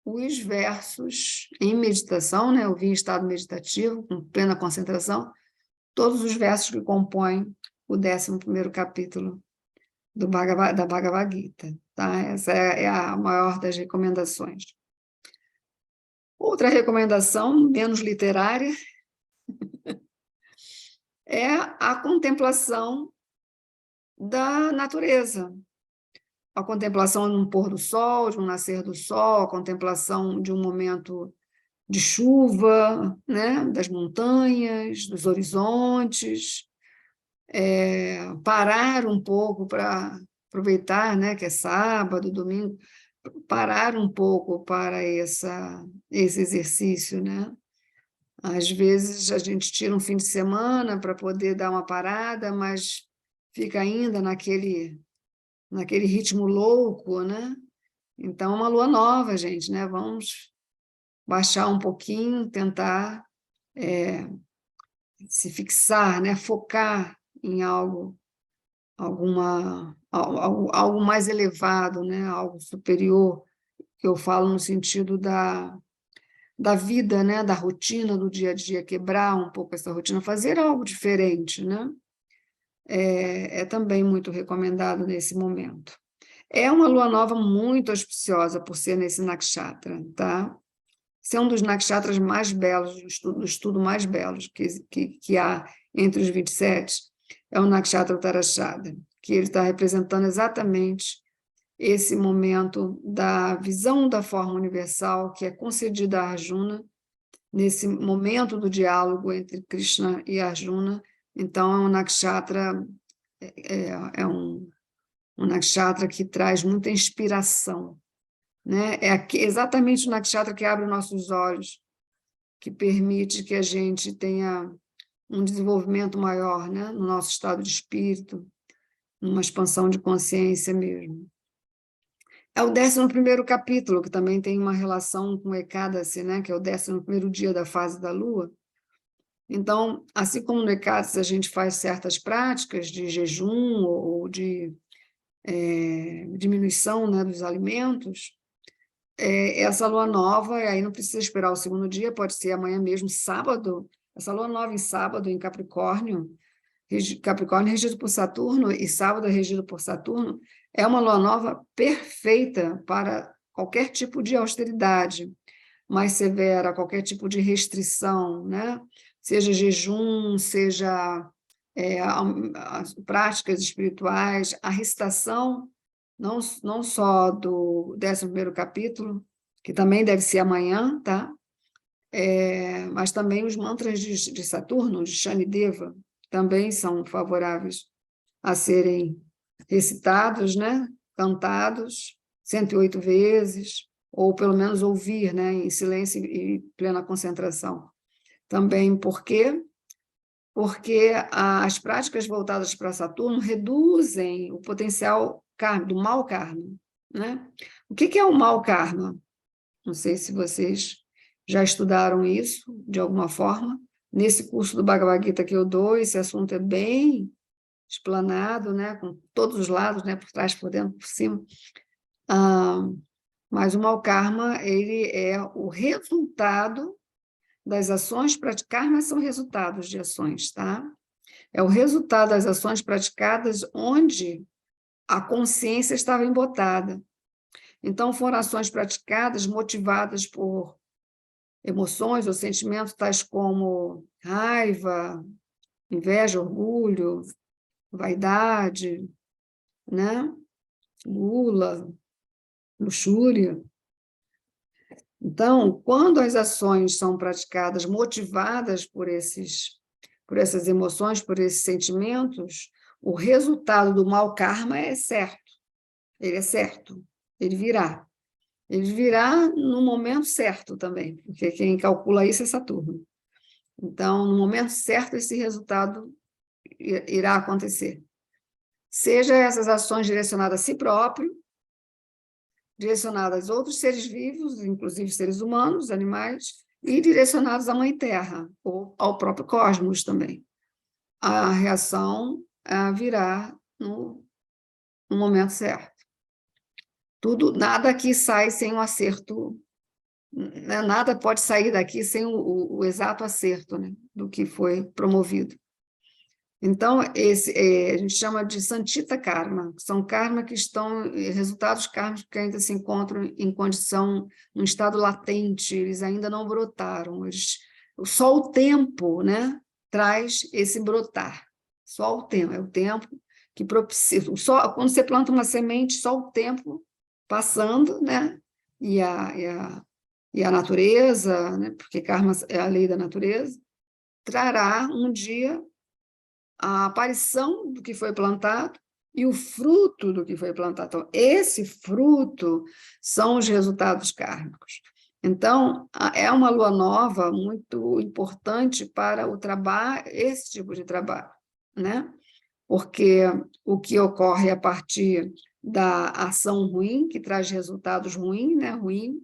os versos em meditação, né? Ouvir em estado meditativo, com plena concentração, todos os versos que compõem o 11º capítulo da Bhagavad Gita. Tá? Essa é a maior das recomendações. Outra recomendação, menos literária, é a contemplação da natureza. A contemplação de um pôr do sol, de um nascer do sol, a contemplação de um momento de chuva, né? Das montanhas, dos horizontes, parar um pouco para aproveitar, né? Que é sábado, domingo, parar um pouco para esse exercício, né? Às vezes a gente tira um fim de semana para poder dar uma parada, mas fica ainda naquele ritmo louco, né? Então, é uma lua nova, gente, né? Vamos baixar um pouquinho, tentar se fixar, né? Focar em algo mais elevado, né? Algo superior, que eu falo no sentido da vida, né? Da rotina do dia a dia, quebrar um pouco essa rotina, fazer algo diferente, né? É também muito recomendado nesse momento. É uma lua nova muito auspiciosa por ser nesse nakshatra, tá? Esse é um dos nakshatras mais belos, do estudo mais belos que há entre os 27, é o nakshatra Uttarashada, que ele está representando exatamente esse momento da visão da forma universal que é concedida a Arjuna, nesse momento do diálogo entre Krishna e Arjuna. Então, é um nakshatra, um nakshatra que traz muita inspiração, né? É exatamente o nakshatra que abre nossos olhos, que permite que a gente tenha um desenvolvimento maior, né? No nosso estado de espírito, numa expansão de consciência mesmo. É o 11º capítulo, que também tem uma relação com o Ekadasi, né? Que é o 11º dia da fase da Lua. Então, assim como no Ekadasi a gente faz certas práticas de jejum ou de diminuição, né, dos alimentos, essa lua nova, e aí não precisa esperar o 2º dia, pode ser amanhã mesmo, sábado, essa lua nova em sábado, em Capricórnio regido por Saturno, e sábado é regido por Saturno, é uma lua nova perfeita para qualquer tipo de austeridade mais severa, qualquer tipo de restrição, né? Seja jejum, seja as práticas espirituais, a recitação, não só do 11º capítulo, que também deve ser amanhã, tá? Mas também os mantras de Saturno, de Shanideva, também são favoráveis a serem recitados, né? Cantados 108 vezes, ou pelo menos ouvir, né? Em silêncio e plena concentração. Também por quê? Porque as práticas voltadas para Saturno reduzem o potencial karma, do mau karma, né? O que é o mau karma? Não sei se vocês já estudaram isso de alguma forma. Nesse curso do Bhagavad Gita que eu dou, esse assunto é bem explanado, né? Com todos os lados, né? Por trás, por dentro, por cima. Mas o mau karma, ele é o resultado das ações praticadas, mas são resultados de ações, tá? É o resultado das ações praticadas onde a consciência estava embotada. Então, foram ações praticadas motivadas por emoções ou sentimentos tais como raiva, inveja, orgulho, vaidade, né? Gula, luxúria. Então, quando as ações são praticadas motivadas por essas emoções, por esses sentimentos, o resultado do mau karma é certo. Ele é certo. Ele virá. Ele virá no momento certo também, porque quem calcula isso é Saturno. Então, no momento certo, esse resultado irá acontecer. Seja essas ações direcionadas a si próprio, direcionadas a outros seres vivos, inclusive seres humanos, animais, e direcionadas à Mãe Terra, ou ao próprio cosmos também. A reação virá no momento certo. Nada aqui sai sem o acerto, né? Nada pode sair daqui sem o exato acerto, né, do que foi promovido. Então, a gente chama de Santita Karma, são karma que estão, resultados kármicos que ainda se encontram em condição, um estado latente, eles ainda não brotaram, só o tempo, né, traz esse brotar, só o tempo, é o tempo que propicia, quando você planta uma semente, só o tempo passando, né, e a natureza, né, porque karma é a lei da natureza, trará um dia a aparição do que foi plantado e o fruto do que foi plantado. Então, esse fruto são os resultados kármicos. Então, é uma lua nova muito importante para o trabalho, esse tipo de trabalho, né? Porque o que ocorre a partir da ação ruim, que traz resultados ruins, né? Ruim,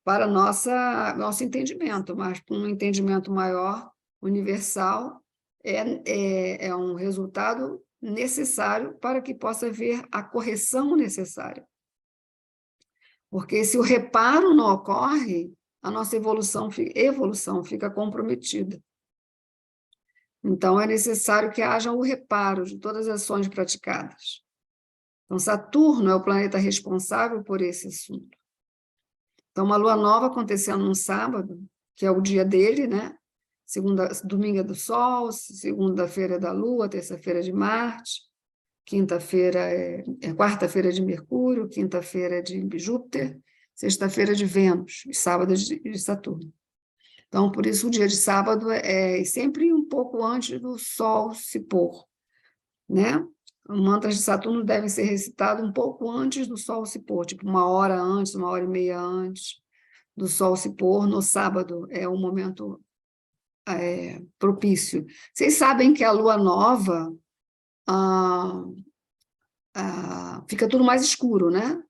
para nosso entendimento, mas para um entendimento maior, universal, é um resultado necessário para que possa haver a correção necessária. Porque se o reparo não ocorre, a nossa evolução fica comprometida. Então, é necessário que haja o reparo de todas as ações praticadas. Então, Saturno é o planeta responsável por esse assunto. Então, uma lua nova acontecendo num sábado, que é o dia dele, né? Domingo é do Sol, segunda-feira é da Lua, terça-feira é de Marte, quarta-feira é de Mercúrio, quinta-feira é de Júpiter, sexta-feira é de Vênus, e sábado é de Saturno. Então, por isso, o dia de sábado é sempre um pouco antes do Sol se pôr, né? Os mantras de Saturno devem ser recitados um pouco antes do Sol se pôr, tipo 1 hora antes, 1 hora e meia antes do Sol se pôr. No sábado é um momento propício. Vocês sabem que a lua nova fica tudo mais escuro, né?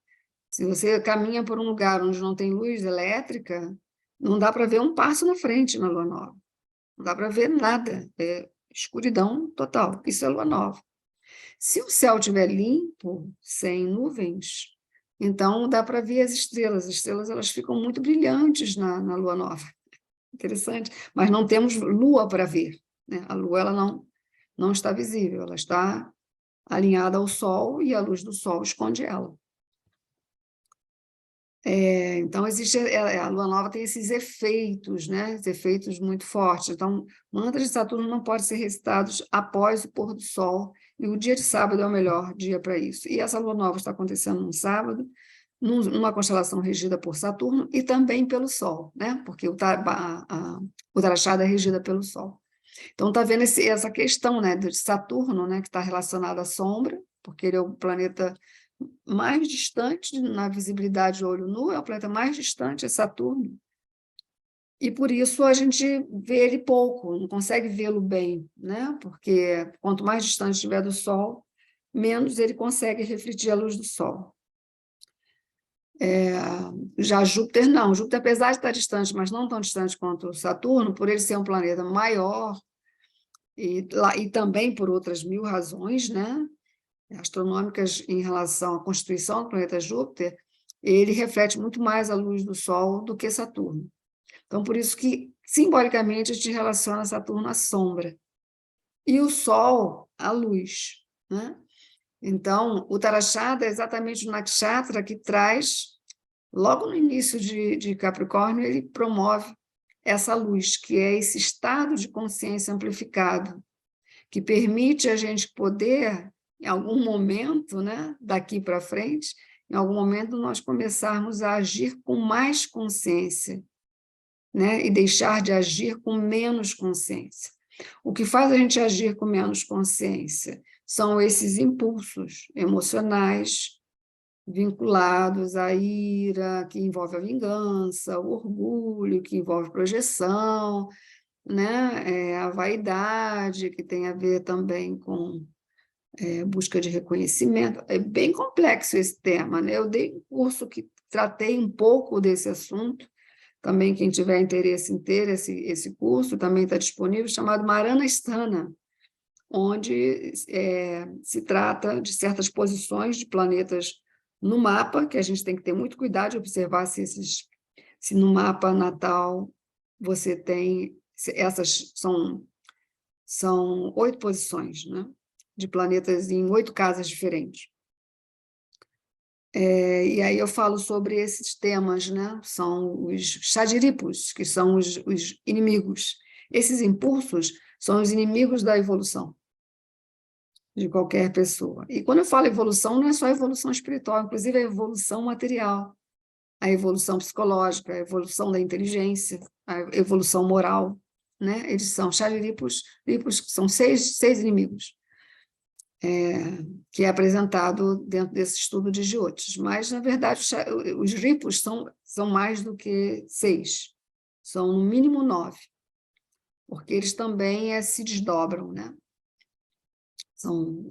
Se você caminha por um lugar onde não tem luz elétrica, não dá para ver um passo na frente na lua nova. Não dá para ver nada, é escuridão total. Isso é lua nova. Se o céu estiver limpo, sem nuvens, então dá para ver as estrelas. As estrelas elas ficam muito brilhantes na lua nova. Interessante. Mas não temos lua para ver, né? A lua ela não está visível, ela está alinhada ao Sol e a luz do Sol esconde ela. Então, a lua nova tem esses efeitos, né? Esses efeitos muito fortes. Então, mantras de Saturno não podem ser recitados após o pôr do Sol, e o dia de sábado é o melhor dia para isso. E essa lua nova está acontecendo num sábado, numa constelação regida por Saturno e também pelo Sol, né? Porque o Uttarashada é regida pelo Sol. Então, está vendo essa questão, né, de Saturno, né, que está relacionada à sombra, porque ele é o planeta mais distante na visibilidade de olho nu, é o planeta mais distante, é Saturno. E por isso a gente vê ele pouco, não consegue vê-lo bem, né? Porque quanto mais distante estiver do Sol, menos ele consegue refletir a luz do Sol. Já Júpiter não, Júpiter apesar de estar distante, mas não tão distante quanto Saturno, por ele ser um planeta maior, e também por outras 1000 razões, né, astronômicas em relação à constituição do planeta Júpiter, ele reflete muito mais a luz do Sol do que Saturno. Então, por isso que, simbolicamente, a gente relaciona Saturno à sombra, e o Sol à luz, né? Então, o Uttarashada é exatamente o nakshatra que traz, logo no início de Capricórnio, ele promove essa luz, que é esse estado de consciência amplificado, que permite a gente poder, em algum momento, né, daqui para frente, em algum momento nós começarmos a agir com mais consciência, né, e deixar de agir com menos consciência. O que faz a gente agir com menos consciência são esses impulsos emocionais vinculados à ira, que envolve a vingança, o orgulho, que envolve projeção, né? A vaidade, que tem a ver também com busca de reconhecimento. É bem complexo esse tema, né? Eu dei um curso que tratei um pouco desse assunto, também quem tiver interesse em ter esse curso, também está disponível, chamado Maranasthana, onde se trata de certas posições de planetas no mapa, que a gente tem que ter muito cuidado de observar se no mapa natal você tem... Essas são 8 posições, né, de planetas em 8 casas diferentes. E aí eu falo sobre esses temas, né? São os Shadiripus, que são os inimigos. Esses impulsos são os inimigos da evolução de qualquer pessoa. E quando eu falo evolução, não é só evolução espiritual, inclusive a evolução material, a evolução psicológica, a evolução da inteligência, a evolução moral, né? Eles são Shadiripus, são seis inimigos. Que é apresentado dentro desse estudo de Jyotish. Mas, na verdade, os ripus são mais do que 6, são no mínimo 9, porque eles também se desdobram, né? São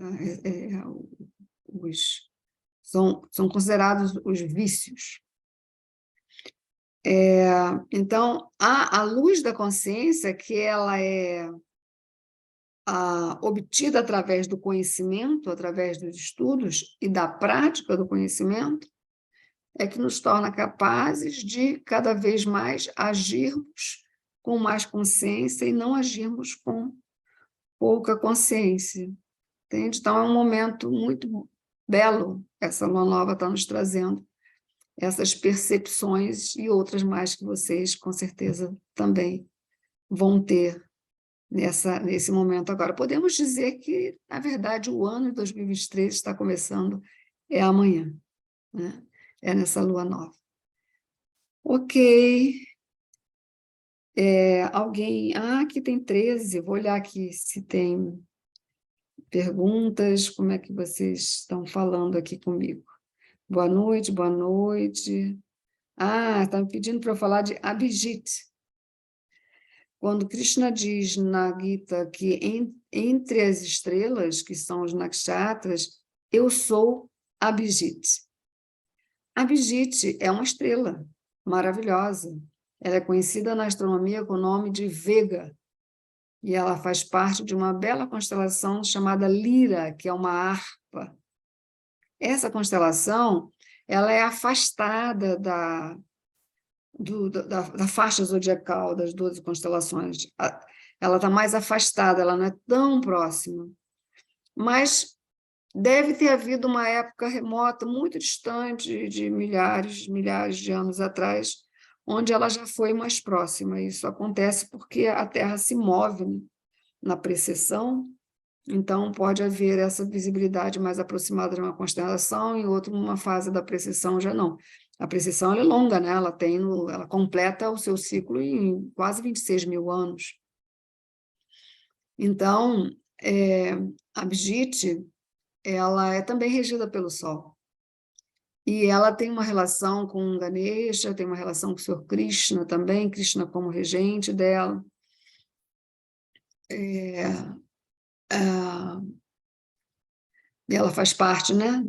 considerados os vícios. Então, a luz da consciência, que ela é obtida através do conhecimento, através dos estudos e da prática do conhecimento, é que nos torna capazes de, cada vez mais, agirmos com mais consciência e não agirmos com pouca consciência. Entende? Então, é um momento muito belo, essa lua nova está nos trazendo essas percepções e outras mais que vocês, com certeza, também vão ter nesse momento agora. Podemos dizer que, na verdade, o ano de 2023 está começando amanhã, né? É nessa lua nova. Ok. Alguém... aqui tem 13. Vou olhar aqui se tem perguntas, como é que vocês estão falando aqui comigo. Boa noite, boa noite. Está me pedindo para eu falar de Abhijit. Quando Krishna diz na Gita que entre as estrelas, que são os nakshatras, eu sou Abhijit. Abhijit é uma estrela maravilhosa. Ela é conhecida na astronomia com o nome de Vega, e ela faz parte de uma bela constelação chamada Lira, que é uma harpa. Essa constelação ela é afastada da faixa zodiacal das 12 constelações. Ela está mais afastada, ela não é tão próxima. Mas deve ter havido uma época remota, muito distante, de milhares de anos atrás, onde ela já foi mais próxima. Isso acontece porque a Terra se move, né, na precessão, então pode haver essa visibilidade mais aproximada de uma constelação, e outra, numa fase da precessão, já não. A precessão é longa, né? Ela completa o seu ciclo em quase 26 mil anos. Então, Abhijit ela é também regida pelo Sol. E ela tem uma relação com Ganesha, tem uma relação com o Senhor Krishna também, Krishna como regente dela. E ela faz parte, né,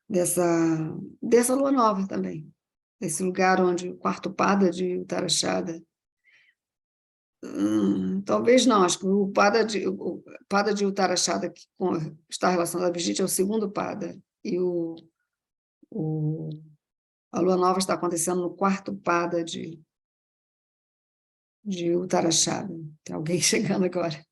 dessa lua nova também, desse lugar onde o quarto pada de Uttarashada. Talvez não, acho que o pada de Uttarashada, que está relacionado a Brigitte, é o segundo pada, e a lua nova está acontecendo no quarto pada de Uttarashada. Tem alguém chegando agora.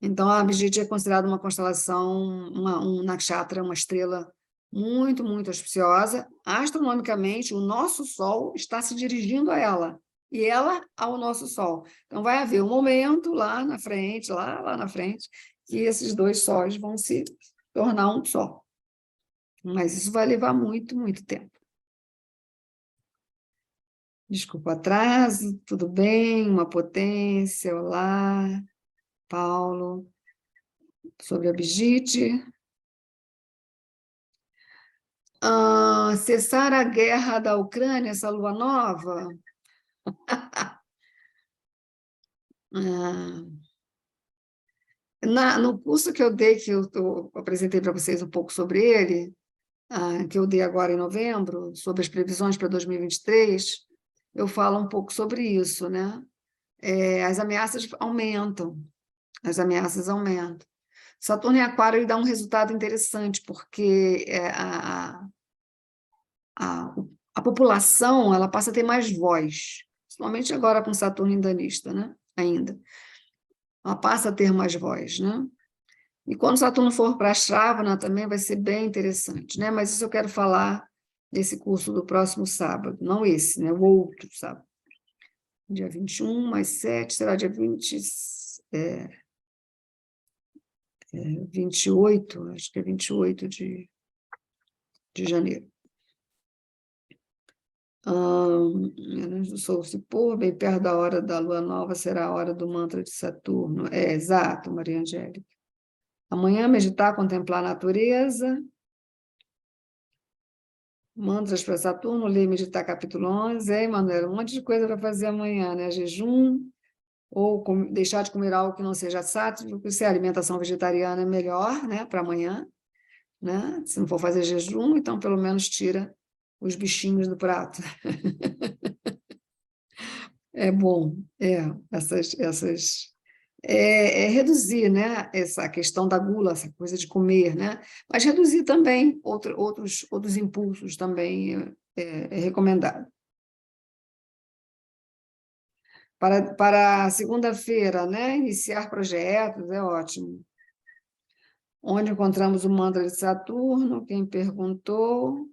Então, a Abhijit é considerada uma constelação, um nakshatra, uma estrela muito, muito auspiciosa. Astronomicamente, o nosso Sol está se dirigindo a ela, e ela ao nosso Sol. Então, vai haver um momento lá na frente, lá na frente, que esses dois sóis vão se tornar um só. Mas isso vai levar muito, muito tempo. Desculpa o atraso, tudo bem? Uma potência, olá, Paulo. Sobre a Abhijit. Cessar a guerra da Ucrânia, essa lua nova? No curso que eu dei, que eu apresentei para vocês um pouco sobre ele, que eu dei agora em novembro, sobre as previsões para 2023, eu falo um pouco sobre isso, né? As ameaças aumentam, Saturno em Aquário ele dá um resultado interessante, porque a população ela passa a ter mais voz, principalmente agora com Saturno em Danista, né? Ainda. Ela passa a ter mais voz, né? E quando Saturno for para a Shravana também vai ser bem interessante, né? Mas isso eu quero falar nesse curso do próximo sábado, não esse, né? O outro sábado. Dia 21 mais 7, será dia 28, acho que é 28 de janeiro. Do Sol se pôr, bem perto da hora da lua nova, será a hora do mantra de Saturno. Exato, Maria Angélica. Amanhã, meditar, contemplar a natureza. Mantras para Saturno, ler e meditar capítulo 11. Manuela, um monte de coisa para fazer amanhã, né? Jejum, ou deixar de comer algo que não seja sátrico, se a alimentação vegetariana é melhor, né, para amanhã, né? Se não for fazer jejum, então pelo menos tira os bichinhos do prato. É bom, reduzir, né, essa questão da gula, essa coisa de comer, né? Mas reduzir também outros impulsos também é recomendado. Para segunda-feira, né, iniciar projetos, é ótimo. Onde encontramos o mantra de Saturno? Quem perguntou?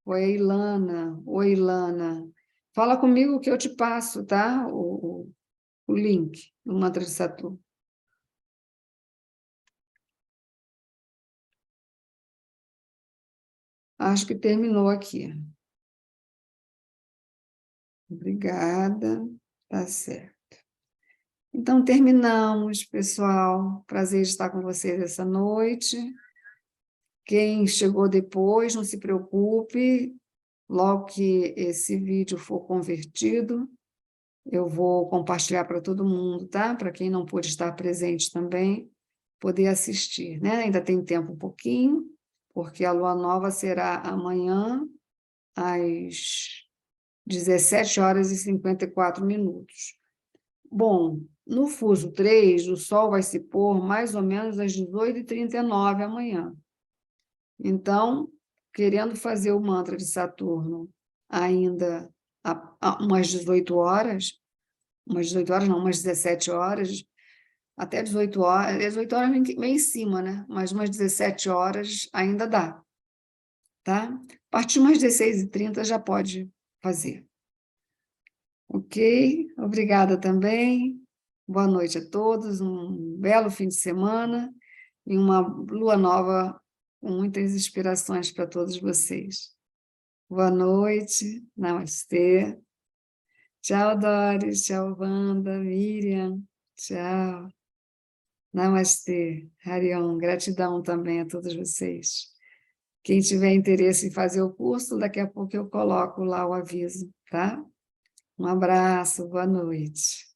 Foi a Ilana. Oi, Ilana. Fala comigo que eu te passo, tá? O link do mantra de Saturno. Acho que terminou aqui. Obrigada. Tá certo. Então, terminamos, pessoal. Prazer estar com vocês essa noite. Quem chegou depois, não se preocupe. Logo que esse vídeo for convertido, eu vou compartilhar para todo mundo, tá? Para quem não pôde estar presente também, poder assistir, né? Ainda tem tempo um pouquinho, porque a lua nova será amanhã, às 17h54. Bom, no fuso 3, o Sol vai se pôr mais ou menos às 18h39 amanhã. Então, querendo fazer o mantra de Saturno ainda umas 18 horas, não, umas 17 horas, até 18 horas, 18 horas meio em cima, né? Mas umas 17 horas ainda dá, tá? A partir de umas 16h30 já pode fazer. Ok? Obrigada também. Boa noite a todos, um belo fim de semana e uma lua nova com muitas inspirações para todos vocês. Boa noite, namastê. Tchau, Doris, tchau, Wanda, Miriam. Tchau. Namastê. Hariom. Gratidão também a todos vocês. Quem tiver interesse em fazer o curso, daqui a pouco eu coloco lá o aviso, tá? Um abraço, boa noite.